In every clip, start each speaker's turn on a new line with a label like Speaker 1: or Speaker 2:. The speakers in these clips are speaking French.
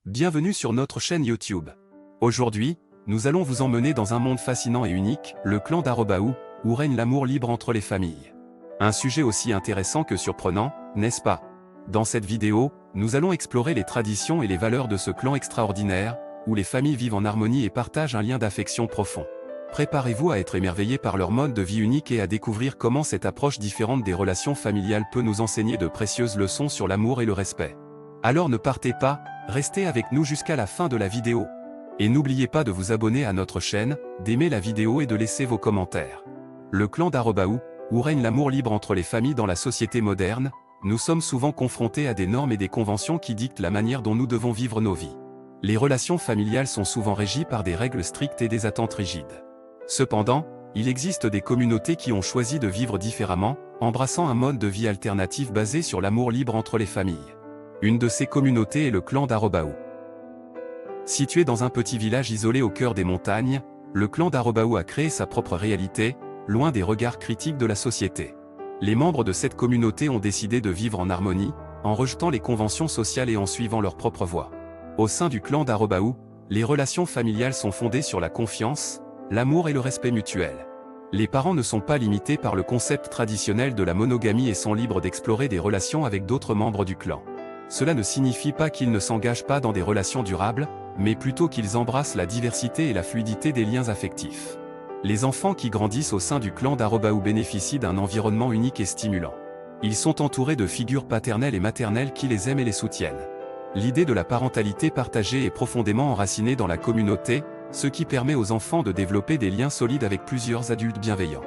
Speaker 1: Bienvenue sur notre chaîne YouTube. Aujourd'hui, nous allons vous emmener dans un monde fascinant et unique, le clan d'Arobaou, où règne l'amour libre entre les familles. Un sujet aussi intéressant que surprenant, n'est-ce pas? Dans cette vidéo, nous allons explorer les traditions et les valeurs de ce clan extraordinaire, où les familles vivent en harmonie et partagent un lien d'affection profond. Préparez-vous à être émerveillés par leur mode de vie unique et à découvrir comment cette approche différente des relations familiales peut nous enseigner de précieuses leçons sur l'amour et le respect. Alors ne partez pas, restez avec nous jusqu'à la fin de la vidéo. Et n'oubliez pas de vous abonner à notre chaîne, d'aimer la vidéo et de laisser vos commentaires. Le clan d'Arobaou, où règne l'amour libre entre les familles dans la société moderne, nous sommes souvent confrontés à des normes et des conventions qui dictent la manière dont nous devons vivre nos vies. Les relations familiales sont souvent régies par des règles strictes et des attentes rigides. Cependant, il existe des communautés qui ont choisi de vivre différemment, embrassant un mode de vie alternatif basé sur l'amour libre entre les familles. Une de ces communautés est le clan d'Arobaou. Situé dans un petit village isolé au cœur des montagnes, le clan d'Arobaou a créé sa propre réalité, loin des regards critiques de la société. Les membres de cette communauté ont décidé de vivre en harmonie, en rejetant les conventions sociales et en suivant leur propre voie. Au sein du clan d'Arobaou, les relations familiales sont fondées sur la confiance, l'amour et le respect mutuel. Les parents ne sont pas limités par le concept traditionnel de la monogamie et sont libres d'explorer des relations avec d'autres membres du clan. Cela ne signifie pas qu'ils ne s'engagent pas dans des relations durables, mais plutôt qu'ils embrassent la diversité et la fluidité des liens affectifs. Les enfants qui grandissent au sein du clan d'Arobaou bénéficient d'un environnement unique et stimulant. Ils sont entourés de figures paternelles et maternelles qui les aiment et les soutiennent. L'idée de la parentalité partagée est profondément enracinée dans la communauté, ce qui permet aux enfants de développer des liens solides avec plusieurs adultes bienveillants.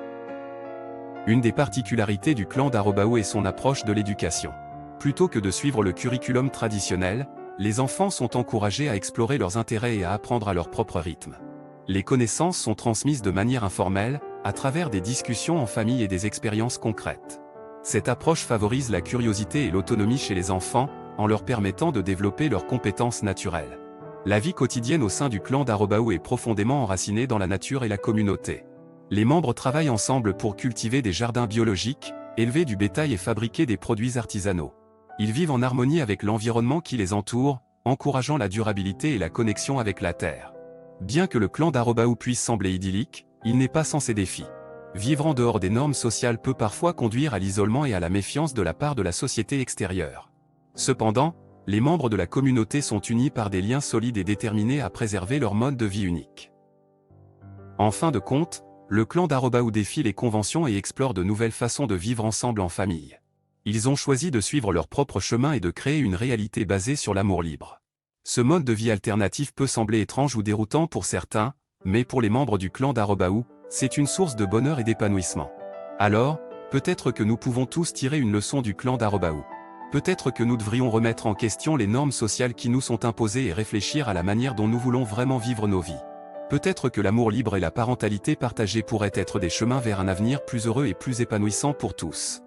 Speaker 1: Une des particularités du clan d'Arobaou est son approche de l'éducation. Plutôt que de suivre le curriculum traditionnel, les enfants sont encouragés à explorer leurs intérêts et à apprendre à leur propre rythme. Les connaissances sont transmises de manière informelle, à travers des discussions en famille et des expériences concrètes. Cette approche favorise la curiosité et l'autonomie chez les enfants, en leur permettant de développer leurs compétences naturelles. La vie quotidienne au sein du clan d'Arobaou est profondément enracinée dans la nature et la communauté. Les membres travaillent ensemble pour cultiver des jardins biologiques, élever du bétail et fabriquer des produits artisanaux. Ils vivent en harmonie avec l'environnement qui les entoure, encourageant la durabilité et la connexion avec la terre. Bien que le clan d'Arobaou puisse sembler idyllique, il n'est pas sans ses défis. Vivre en dehors des normes sociales peut parfois conduire à l'isolement et à la méfiance de la part de la société extérieure. Cependant, les membres de la communauté sont unis par des liens solides et déterminés à préserver leur mode de vie unique. En fin de compte, le clan d'Arobaou défie les conventions et explore de nouvelles façons de vivre ensemble en famille. Ils ont choisi de suivre leur propre chemin et de créer une réalité basée sur l'amour libre. Ce mode de vie alternatif peut sembler étrange ou déroutant pour certains, mais pour les membres du clan d'Arobaou, c'est une source de bonheur et d'épanouissement. Alors, peut-être que nous pouvons tous tirer une leçon du clan d'Arobaou. Peut-être que nous devrions remettre en question les normes sociales qui nous sont imposées et réfléchir à la manière dont nous voulons vraiment vivre nos vies. Peut-être que l'amour libre et la parentalité partagée pourraient être des chemins vers un avenir plus heureux et plus épanouissant pour tous.